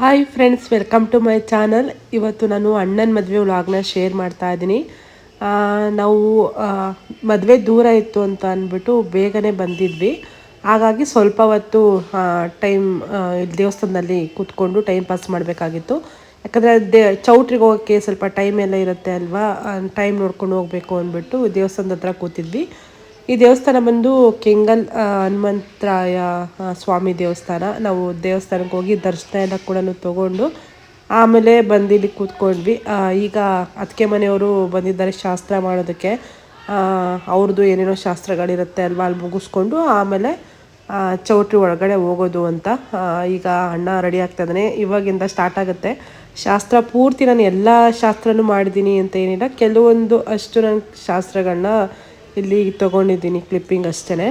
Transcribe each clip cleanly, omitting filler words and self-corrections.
Hi friends, welcome to my channel. ಇವತ್ತು ನಾನು ಅಣ್ಣನ ಮದುವೆ ವ್ಲಾಗ್ನ ಶೇರ್ ಮಾಡ್ತಾ ಇದ್ದೀನಿ. ನಾವು ಮದುವೆ ದೂರ ಇತ್ತು ಅಂತ ಅಂದ್ಬಿಟ್ಟು ಬೇಗನೆ ಬಂದಿದ್ವಿ. ಹಾಗಾಗಿ ಸ್ವಲ್ಪ ಹೊತ್ತು ಟೈಮ್ ದೇವಸ್ಥಾನದಲ್ಲಿ ಕೂತ್ಕೊಂಡು ಟೈಮ್ ಪಾಸ್ ಮಾಡಬೇಕಾಗಿತ್ತು. ಯಾಕಂದರೆ ಚೌಟ್ರಿಗೆ ಹೋಗೋಕ್ಕೆ ಸ್ವಲ್ಪ ಟೈಮ್ ಎಲ್ಲ ಇರುತ್ತೆ ಅಲ್ವಾ, ಟೈಮ್ ನೋಡ್ಕೊಂಡು ಹೋಗಬೇಕು ಅಂದ್ಬಿಟ್ಟು ದೇವಸ್ಥಾನದ ಹತ್ರ ಕೂತಿದ್ವಿ. ಈ ದೇವಸ್ಥಾನ ಬಂದು ಕೆಂಗಲ್ ಹನುಮಂತರಾಯ ಸ್ವಾಮಿ ದೇವಸ್ಥಾನ. ನಾವು ದೇವಸ್ಥಾನಕ್ಕೆ ಹೋಗಿ ದರ್ಶನ ಎಲ್ಲ ಕೂಡ ತೊಗೊಂಡು ಆಮೇಲೆ ಬಂದು ಇಲ್ಲಿ ಕೂತ್ಕೊಂಡ್ವಿ. ಈಗ ಅದಕ್ಕೆ ಮನೆಯವರು ಬಂದಿದ್ದಾರೆ ಶಾಸ್ತ್ರ ಮಾಡೋದಕ್ಕೆ. ಅವ್ರದ್ದು ಏನೇನೋ ಶಾಸ್ತ್ರಗಳಿರುತ್ತೆ ಅಲ್ವಾ, ಅಲ್ಲಿ ಮುಗಿಸ್ಕೊಂಡು ಆಮೇಲೆ ಚೌಟ್ರಿ ಒಳಗಡೆ ಹೋಗೋದು ಅಂತ. ಈಗ ಅಣ್ಣ ರೆಡಿ ಆಗ್ತಾ ಇದ್ದಾನೆ. ಇವಾಗಿಂದ ಸ್ಟಾರ್ಟ್ ಆಗುತ್ತೆ ಶಾಸ್ತ್ರ. ಪೂರ್ತಿ ನಾನು ಎಲ್ಲ ಶಾಸ್ತ್ರನೂ ಮಾಡಿದ್ದೀನಿ ಅಂತ ಏನಿಲ್ಲ, ಕೆಲವೊಂದು ಅಷ್ಟು ನನ್ನ ಶಾಸ್ತ್ರಗಳನ್ನ ಇಲ್ಲಿ ತೊಗೊಂಡಿದ್ದೀನಿ, ಕ್ಲಿಪ್ಪಿಂಗ್ ಅಷ್ಟೇ.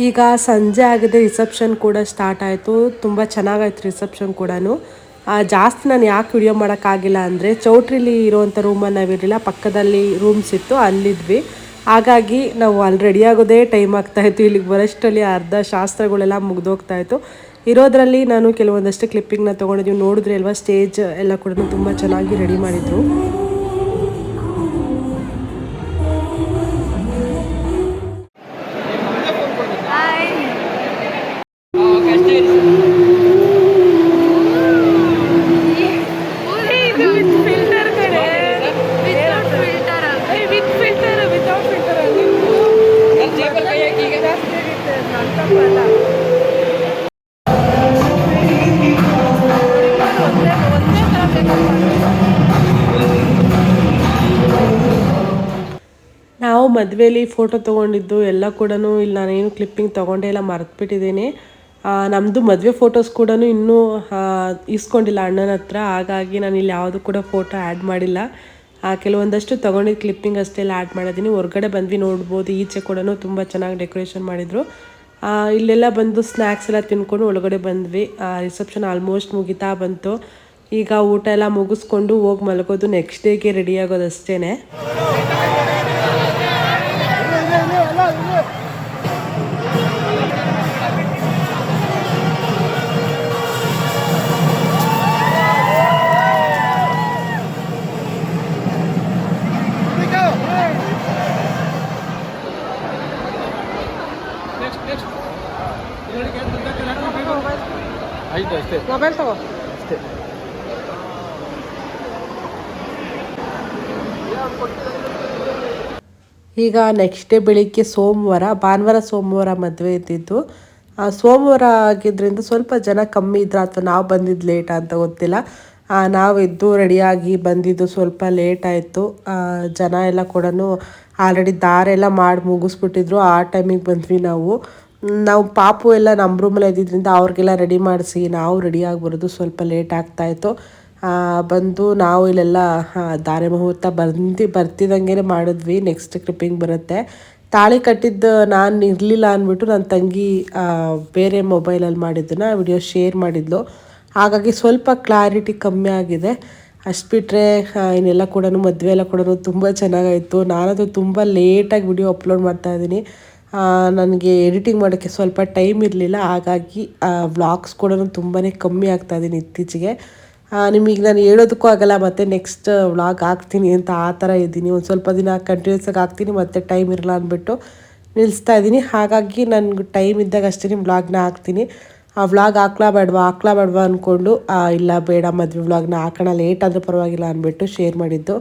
ಈಗ ಸಂಜೆ ಆಗಿದೆ, ರಿಸೆಪ್ಷನ್ ಕೂಡ ಸ್ಟಾರ್ಟ್ ಆಯಿತು. ತುಂಬ ಚೆನ್ನಾಗಾಯ್ತು ರಿಸೆಪ್ಷನ್ ಕೂಡ. ಜಾಸ್ತಿ ನಾನು ಯಾಕೆ ವಿಡಿಯೋ ಮಾಡೋಕ್ಕಾಗಿಲ್ಲ ಅಂದರೆ, ಚೌಟ್ರಿಲಿ ಇರೋವಂಥ ರೂಮಲ್ಲಿ ನಾವಿರಲಿಲ್ಲ, ಪಕ್ಕದಲ್ಲಿ ರೂಮ್ಸ್ ಇತ್ತು, ಅಲ್ಲಿದ್ವಿ. ಹಾಗಾಗಿ ನಾವು ಅಲ್ಲಿ ರೆಡಿ ಆಗೋದೇ ಟೈಮ್ ಆಗ್ತಾಯಿತ್ತು. ಇಲ್ಲಿಗೆ ಬರೋಷ್ಟರಲ್ಲಿ ಅರ್ಧ ಶಾಸ್ತ್ರಗಳೆಲ್ಲ ಮುಗ್ದೋಗ್ತಾಯಿತ್ತು. ಇರೋದರಲ್ಲಿ ನಾನು ಕೆಲವೊಂದಷ್ಟು ಕ್ಲಿಪ್ಪಿಂಗ್ನ ತೊಗೊಂಡಿದ್ದೀವಿ. ನೋಡಿದ್ರೆ ಅಲ್ವಾ, ಸ್ಟೇಜ್ ಎಲ್ಲ ಕೂಡ ತುಂಬ ಚೆನ್ನಾಗಿ ರೆಡಿ ಮಾಡಿದರು. ನಾವು ಮದುವೆಯಲ್ಲಿ ಫೋಟೋ ತೊಗೊಂಡಿದ್ದು ಎಲ್ಲ ಕೂಡ ಇಲ್ಲಿ ನಾನೇನು ಕ್ಲಿಪ್ಪಿಂಗ್ ತೊಗೊಂಡೆ ಎಲ್ಲ ಮರೆತುಬಿಟ್ಟಿದ್ದೀನಿ. ನಮ್ಮದು ಮದುವೆ ಫೋಟೋಸ್ ಕೂಡ ಇನ್ನೂ ಇಸ್ಕೊಂಡಿಲ್ಲ ಅಣ್ಣನ ಹತ್ರ. ಹಾಗಾಗಿ ನಾನು ಇಲ್ಲಿ ಯಾವುದು ಕೂಡ ಫೋಟೋ ಆ್ಯಡ್ ಮಾಡಿಲ್ಲ. ಕೆಲವೊಂದಷ್ಟು ತೊಗೊಂಡಿದ್ದು ಕ್ಲಿಪ್ಪಿಂಗ್ ಅಷ್ಟೇ ಎಲ್ಲ ಆ್ಯಡ್ ಮಾಡಿದ್ದೀನಿ. ಹೊರಗಡೆ ಬಂದ್ವಿ, ನೋಡ್ಬೋದು ಈಚೆ ಕೂಡ ತುಂಬ ಚೆನ್ನಾಗಿ ಡೆಕೋರೇಷನ್ ಮಾಡಿದರು. ಇಲ್ಲೆಲ್ಲ ಬಂದು ಸ್ನ್ಯಾಕ್ಸ್ ಎಲ್ಲ ತಿನ್ಕೊಂಡು ಒಳಗಡೆ ಬಂದ್ವಿ. ರಿಸೆಪ್ಷನ್ ಆಲ್ಮೋಸ್ಟ್ ಮುಗಿತಾ ಬಂತು. ಈಗ ಊಟ ಎಲ್ಲ ಮುಗಿಸ್ಕೊಂಡು ಹೋಗಿ ಮಲಗೋದು, ನೆಕ್ಸ್ಟ್ ಡೇಗೆ ರೆಡಿ ಆಗೋದು ಅಷ್ಟೇ. ಮೊಬೈಲ್ ತಗೋ ಅಷ್ಟೇ. ಈಗ ನೆಕ್ಸ್ಟ್ ಡೇ ಬೆಳಿಗ್ಗೆ ಭಾನುವಾರ ಸೋಮವಾರ ಮದುವೆ ಇದ್ದಿದ್ದು. ಸೋಮವಾರ ಆಗಿದ್ದರಿಂದ ಸ್ವಲ್ಪ ಜನ ಕಮ್ಮಿ ಇದ್ರು, ಅಥವಾ ನಾವು ಬಂದಿದ್ದು ಲೇಟ್ ಅಂತ ಗೊತ್ತಿಲ್ಲ. ನಾವಿದ್ದು ರೆಡಿಯಾಗಿ ಬಂದಿದ್ದು ಸ್ವಲ್ಪ ಲೇಟ್ ಆಯಿತು. ಜನ ಎಲ್ಲ ಕೂಡ ಆಲ್ರೆಡಿ ದಾರೆಲ್ಲ ಮಾಡಿ ಮುಗಿಸ್ಬಿಟ್ಟಿದ್ರು. ಆ ಟೈಮಿಗೆ ಬಂದ್ವಿ ನಾವು ಪಾಪು ಎಲ್ಲ ನಮ್ಮ ರೂಮಲ್ಲಿ ಇದ್ದಿದ್ದರಿಂದ ಅವ್ರಿಗೆಲ್ಲ ರೆಡಿ ಮಾಡಿಸಿ ನಾವು ರೆಡಿಯಾಗಿ ಬರೋದು ಸ್ವಲ್ಪ ಲೇಟ್ ಆಗ್ತಾಯಿತ್ತು. ಬಂದು ನಾವು ಇಲ್ಲೆಲ್ಲ ಧಾರೆ ಮುಹೂರ್ತ ಬರ್ತಿದ್ದಂಗೆ ಮಾಡಿದ್ವಿ. ನೆಕ್ಸ್ಟ್ ಕ್ಲಿಪ್ಪಿಂಗ್ ಬರುತ್ತೆ. ತಾಳಿ ಕಟ್ಟಿದ್ದು ನಾನು ಇರಲಿಲ್ಲ ಅಂದ್ಬಿಟ್ಟು ನನ್ನ ತಂಗಿ ಬೇರೆ ಮೊಬೈಲಲ್ಲಿ ಮಾಡಿದ್ದನ್ನು ವಿಡಿಯೋ ಶೇರ್ ಮಾಡಿದ್ಲು. ಹಾಗಾಗಿ ಸ್ವಲ್ಪ ಕ್ಲಾರಿಟಿ ಕಮ್ಮಿ ಆಗಿದೆ. ಅಷ್ಟು ಬಿಟ್ಟರೆ ಇನ್ನೆಲ್ಲ ಕೂಡ ಮದುವೆ ಎಲ್ಲ ಕೂಡ ತುಂಬ ಚೆನ್ನಾಗಾಯಿತು. ನಾನದು ತುಂಬ ಲೇಟಾಗಿ ವಿಡಿಯೋ ಅಪ್ಲೋಡ್ ಮಾಡ್ತಾಯಿದ್ದೀನಿ. ನನಗೆ ಎಡಿಟಿಂಗ್ ಮಾಡೋಕ್ಕೆ ಸ್ವಲ್ಪ ಟೈಮ್ ಇರಲಿಲ್ಲ. ಹಾಗಾಗಿ ವ್ಲಾಗ್ಸ್ ಕೂಡ ತುಂಬಾ ಕಮ್ಮಿ ಆಗ್ತಾಯಿದ್ದೀನಿ ಇತ್ತೀಚೆಗೆ. ನಿಮಗೆ ನಾನು ಹೇಳೋದಕ್ಕೂ ಆಗಲ್ಲ, ಮತ್ತು ನೆಕ್ಸ್ಟ್ ವ್ಲಾಗ್ ಹಾಕ್ತೀನಿ ಅಂತ ಆ ಥರ ಇದ್ದೀನಿ. ಒಂದು ಸ್ವಲ್ಪ ದಿನ ಕಂಟಿನ್ಯೂಸ್ ಆಗಿ ಹಾಕ್ತೀನಿ, ಮತ್ತು ಟೈಮ್ ಇರಲ್ಲ ಅಂದ್ಬಿಟ್ಟು ನಿಲ್ಲಿಸ್ತಾ ಇದ್ದೀನಿ. ಹಾಗಾಗಿ ನನಗೆ ಟೈಮ್ ಇದ್ದಾಗ ಅಷ್ಟೇ ವ್ಲಾಗ್ನ ಹಾಕ್ತೀನಿ. ಆ ವ್ಲಾಗ್ ಹಾಕ್ಲಾ ಬೇಡವಾ ಅಂದ್ಕೊಂಡು ಇಲ್ಲ ಬೇಡ, ಮದುವೆ ವ್ಲಾಗ್ನ ಹಾಕೋಣ, ಲೇಟ್ ಆದರೂ ಪರವಾಗಿಲ್ಲ ಅಂದ್ಬಿಟ್ಟು ಶೇರ್ ಮಾಡಿದ್ದು.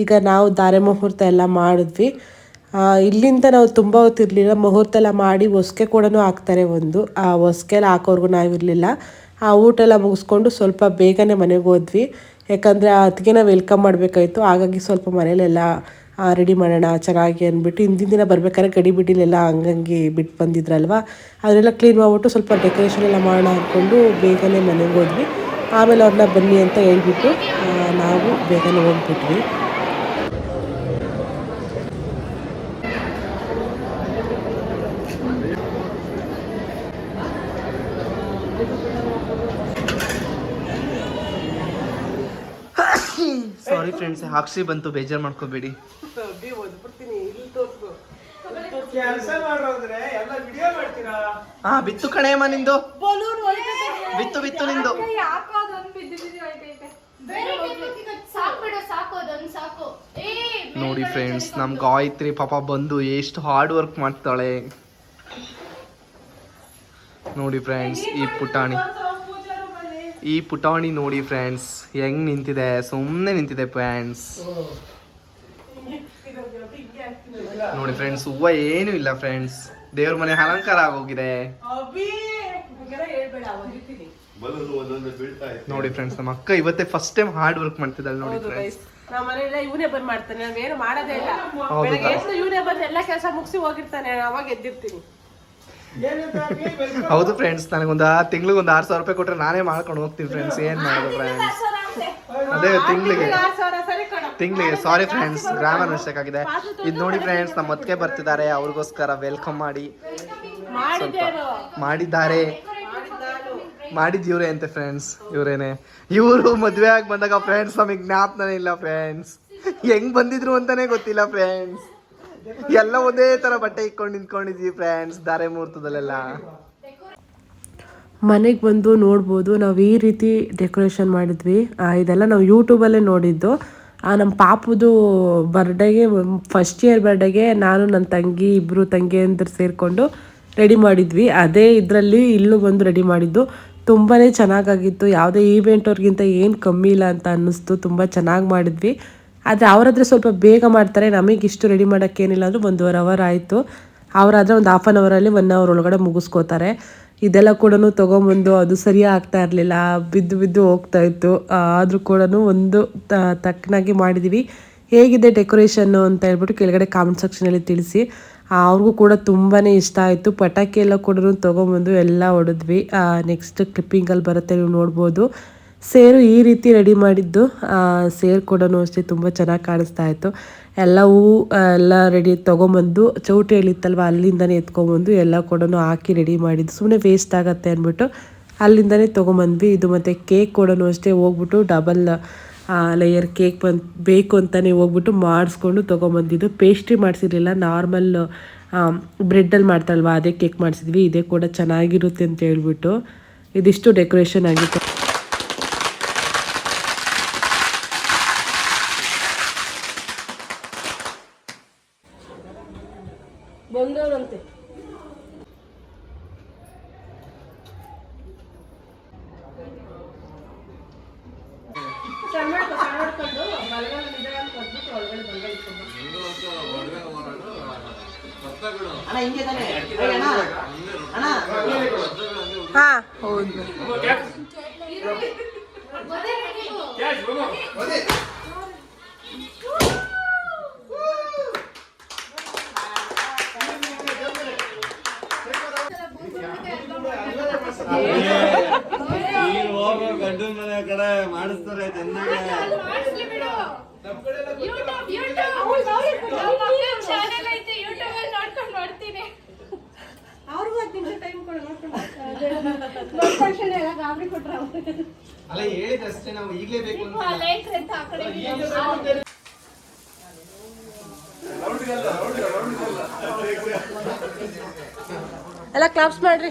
ಈಗ ನಾವು ಧಾರೆ ಮುಹೂರ್ತ ಎಲ್ಲ ಮಾಡಿದ್ವಿ. ಇಲ್ಲಿಂದ ನಾವು ತುಂಬ ಹೊತ್ತಿರಲಿಲ್ಲ. ಮುಹೂರ್ತ ಎಲ್ಲ ಮಾಡಿ ಹೊಸ್ಕೆ ಕೂಡ ಹಾಕ್ತಾರೆ. ಆ ಹೊಸ್ಕೆ ಎಲ್ಲ ಹಾಕೋರ್ಗು ನಾವಿರಲಿಲ್ಲ. ಊಟ ಎಲ್ಲ ಮುಗಿಸ್ಕೊಂಡು ಸ್ವಲ್ಪ ಬೇಗನೆ ಮನೆಗೆ ಹೋದ್ವಿ. ಯಾಕಂದರೆ ಅದಕ್ಕೆ ವೆಲ್ಕಮ್ ಮಾಡಬೇಕಾಯ್ತು. ಹಾಗಾಗಿ ಸ್ವಲ್ಪ ಮನೇಲೆಲ್ಲ ರೆಡಿ ಮಾಡೋಣ ಚೆನ್ನಾಗಿ ಅಂದ್ಬಿಟ್ಟು ಹಿಂದಿನ ದಿನ ಬರ್ಬೇಕಾದ್ರೆ ಗಡಿ ಬಿಡಿಲೆಲ್ಲ ಹಂಗಂಗೆ ಬಿಟ್ಟು ಬಂದಿದ್ರಲ್ವ, ಅದನ್ನೆಲ್ಲ ಕ್ಲೀನ್ ಮಾಡಿಬಿಟ್ಟು ಸ್ವಲ್ಪ ಡೆಕೋರೇಷನ್ ಎಲ್ಲ ಮಾಡೋಣ ಅಂದ್ಕೊಂಡು ಬೇಗನೆ ಮನೆಗೆ ಹೋದ್ವಿ. ಆಮೇಲೆ ಅವ್ರನ್ನ ಬನ್ನಿ ಅಂತ ಹೇಳ್ಬಿಟ್ಟು ನಾವು ಬೇಗನೆ ಹೋಗ್ಬಿಟ್ವಿ. ಸಾರಿ ಫ್ರೆಂಡ್ಸ್, ಹಾಕ್ಸಿ ಬಂತು, ಬೇಜಾರು ಮಾಡ್ಕೋಬೇಡಿ. ಹಾ ಬಿತ್ತು ಕಣೆಯಮ್ಮ ನಿಂದು, ಬಿತ್ತು ಬಿತ್ತು ನಿಂದು. ನೋಡಿ ಫ್ರೆಂಡ್ಸ್, ನಮ್ ಗಾಯತ್ರಿ ಪಾಪ ಬಂದು ಎಷ್ಟು ಹಾರ್ಡ್ ವರ್ಕ್ ಮಾಡ್ತಾಳೆ ನೋಡಿ ಫ್ರೆಂಡ್ಸ್. ಈ ಪುಟಾಣಿ ನೋಡಿ ಫ್ರೆಂಡ್ಸ್ ಹೆಂಗ್ ನಿಂತಿದೆ, ಸುಮ್ಮನೆ ನಿಂತಿದೆ ಫ್ರೆಂಡ್ಸ್. ನೋಡಿ ಫ್ರೆಂಡ್ಸ್, ಹೂವ ಏನು ಇಲ್ಲ ಫ್ರೆಂಡ್ಸ್, ದೇವ್ರ ಮನೆ ಅಲಂಕಾರ ಆಗೋಗಿದೆ ನೋಡಿ ಫ್ರೆಂಡ್ಸ್. ನಮ್ಮ ಅಕ್ಕ ಇವತ್ತೇ ಫಸ್ಟ್ ಟೈಮ್ ಹಾರ್ಡ್ ವರ್ಕ್ ಮಾಡ್ತಿದ್ದಾಳೆ ನೋಡಿ ಫ್ರೆಂಡ್ಸ್. ನಮ್ಮನೆಲ್ಲ ಇವನೇ ಬಂದ್ ಮಾಡ್ತಾನೆ, ನಾವೇನು ಮಾಡೋದೇ ಇಲ್ಲ. ಇವನೇ ಬಂದು ಎಲ್ಲ ಕೆಲಸ ಮುಗಿಸಿ ಹೋಗಿರ್ತಾನೆ, ಅವಾಗ ಎದ್ದಿರ್ತೀನಿ. ಹೌದು ಫ್ರೆಂಡ್ಸ್, ನನಗೊಂದು ತಿಂಗ್ಳಿಗೆ ಒಂದು 6,000 ರೂಪಾಯಿ ಕೊಟ್ರೆ ನಾನೇ ಮಾಡ್ಕೊಂಡು ಹೋಗ್ತೀನಿ ಫ್ರೆಂಡ್ಸ್. ಏನ್ ಮಾಡೋದು ಫ್ರೆಂಡ್ಸ್, ಅದೇ ತಿಂಗಳಿಗೆ ಸಾರಿ ಫ್ರೆಂಡ್ಸ್, ಗ್ರಾಮರ್ ಮಿಸ್ಟೇಕ್ ಆಗಿದೆ. ಇದು ನೋಡಿ ಫ್ರೆಂಡ್ಸ್, ನಮ್ಮ ಅತ್ತಿಗೆ ಬರ್ತಿದ್ದಾರೆ, ಅವ್ರಿಗೋಸ್ಕರ ವೆಲ್ಕಮ್ ಮಾಡಿದ್ಯೂರೇ ಅಂತೆ ಫ್ರೆಂಡ್ಸ್. ಇವ್ರೇನೆ, ಇವರು ಮದ್ವೆ ಆಗಿ ಬಂದಾಗ ಫ್ರೆಂಡ್ಸ್ ನಮಗೆ ಜ್ಞಾಪನೇ ಇಲ್ಲ ಫ್ರೆಂಡ್ಸ್, ಹೆಂಗ್ ಬಂದಿದ್ರು ಅಂತಾನೆ ಗೊತ್ತಿಲ್ಲ ಫ್ರೆಂಡ್ಸ್. ಎಲ್ಲ ಒಂದೇ ತರ ಬಟ್ಟೆ ಇಟ್ಕೊಂಡು ನಿಂತ್ಕೊಂಡಿದ್ವಿ ಫ್ರೆಂಡ್ಸ್, ಧಾರೆ ಮುಹೂರ್ತದಲ್ಲೆಲ್ಲ. ಮನೆಗೆ ಬಂದು ನೋಡ್ಬೋದು, ನಾವು ಈ ರೀತಿ ಡೆಕೋರೇಷನ್ ಮಾಡಿದ್ವಿ. ಇದೆಲ್ಲ ನಾವು ಯೂಟ್ಯೂಬಲ್ಲೇ ನೋಡಿದ್ದು. ನಮ್ಮ ಪಾಪುದು ಬರ್ಡೇಗೆ, ಫಸ್ಟ್ ಇಯರ್ ಬರ್ಡೇಗೆ ನಾನು ನನ್ನ ತಂಗಿ ಇಬ್ಬರು ತಂಗಿಯಂದ್ರು ಸೇರಿಕೊಂಡು ರೆಡಿ ಮಾಡಿದ್ವಿ. ಅದೇ ಇದರಲ್ಲಿ ಇಲ್ಲೂ ಬಂದು ರೆಡಿ ಮಾಡಿದ್ದು. ತುಂಬಾ ಚೆನ್ನಾಗಾಗಿತ್ತು, ಯಾವುದೇ ಈವೆಂಟ್ ಅವ್ರಿಗಿಂತ ಏನು ಕಮ್ಮಿ ಇಲ್ಲ ಅಂತ ಅನ್ನಿಸ್ತು. ತುಂಬ ಚೆನ್ನಾಗಿ ಮಾಡಿದ್ವಿ. ಆದರೆ ಅವರಾದರೆ ಸ್ವಲ್ಪ ಬೇಗ ಮಾಡ್ತಾರೆ, ನಮಗೆ ಇಷ್ಟು ರೆಡಿ ಮಾಡೋಕ್ಕೇನಿಲ್ಲ ಅಂದರೂ 1.5 ಅವರ್ ಆಯಿತು. ಅವರಾದರೆ ಒಂದು 1/2 ಅವರಲ್ಲಿ 1 ಅವರ್ ಒಳಗಡೆ ಮುಗಿಸ್ಕೋತಾರೆ. ಇದೆಲ್ಲ ಕೂಡ ತೊಗೊಂಬಂದು ಅದು ಸರಿಯಾಗಿ ಆಗ್ತಾ ಇರಲಿಲ್ಲ, ಬಿದ್ದು ಹೋಗ್ತಾಯಿತ್ತು. ಆದರೂ ಕೂಡ ಒಂದು ತಕ್ಕನಾಗಿ ಮಾಡಿದ್ದೀವಿ. ಹೇಗಿದೆ ಡೆಕೋರೇಷನ್ನು ಅಂತ ಹೇಳ್ಬಿಟ್ಟು ಕೆಳಗಡೆ ಕಾಮೆಂಟ್ ಸೆಕ್ಷನಲ್ಲಿ ತಿಳಿಸಿ. ಅವ್ರಿಗೂ ಕೂಡ ತುಂಬಾ ಇಷ್ಟ ಆಯಿತು. ಪಟಾಕಿ ಎಲ್ಲ ಕೂಡ ತೊಗೊಂಬಂದು ಎಲ್ಲ ಹೊಡೆದ್ವಿ. ನೆಕ್ಸ್ಟ್ ಕ್ಲಿಪ್ಪಿಂಗಲ್ಲಿ ಬರುತ್ತೆ, ನೀವು ನೋಡ್ಬೋದು. ಸೇರು ಈ ರೀತಿ ರೆಡಿ ಮಾಡಿದ್ದು. ಸೇರು ಕೂಡ ಅಷ್ಟೇ ತುಂಬ ಚೆನ್ನಾಗಿ ಕಾಣಿಸ್ತಾ ಇತ್ತು. ಎಲ್ಲ ಹೂವು ಎಲ್ಲ ರೆಡಿ ತೊಗೊಂಬಂದು ಚೌಟ್ರಿಯಲ್ಲಿತ್ತಲ್ವ ಅಲ್ಲಿಂದನೇ ಎತ್ಕೊಂಬಂದು ಎಲ್ಲ ಕೂಡ ಹಾಕಿ ರೆಡಿ ಮಾಡಿದ್ದು. ಸುಮ್ಮನೆ ವೇಸ್ಟ್ ಆಗುತ್ತೆ ಅಂದ್ಬಿಟ್ಟು ಅಲ್ಲಿಂದನೇ ತೊಗೊಂಬಂದ್ವಿ. ಇದು ಮತ್ತು ಕೇಕ್ ಕೂಡ ಅಷ್ಟೇ ಹೋಗ್ಬಿಟ್ಟು ಡಬಲ್ ಲೇಯರ್ ಕೇಕ್ ಬೇಕು ಅಂತಲೇ ಹೋಗ್ಬಿಟ್ಟು ಮಾಡಿಸ್ಕೊಂಡು ತೊಗೊಂಬಂದಿದ್ದು. ಪೇಸ್ಟ್ರಿ ಮಾಡಿಸಿರಲಿಲ್ಲ, ನಾರ್ಮಲ್ ಬ್ರೆಡ್ಡಲ್ಲಿ ಮಾಡ್ತಾರಲ್ವ ಅದೇ ಕೇಕ್ ಮಾಡಿಸಿದ್ವಿ. ಇದೇ ಕೂಡ ಚೆನ್ನಾಗಿರುತ್ತೆ ಅಂತ ಹೇಳ್ಬಿಟ್ಟು ಇದಿಷ್ಟು ಡೆಕೋರೇಷನ್ ಆಗಿತ್ತು. ಬಂದವರಂತೆ ಹಾ ಹೌದು. ಗಂಡು ಮನೆ ಕಡೆ ಮಾಡಿಸ್ತಾರೆ ಚೆನ್ನಾಗಿ. ಅಲ್ಲ ಹೇಳಿದಷ್ಟೇ, ನಾವು ಈಗಲೇ ಬೇಕು ಎಲ್ಲ ಕ್ಲಾಪ್ಸ್ ಮಾಡ್ರಿ.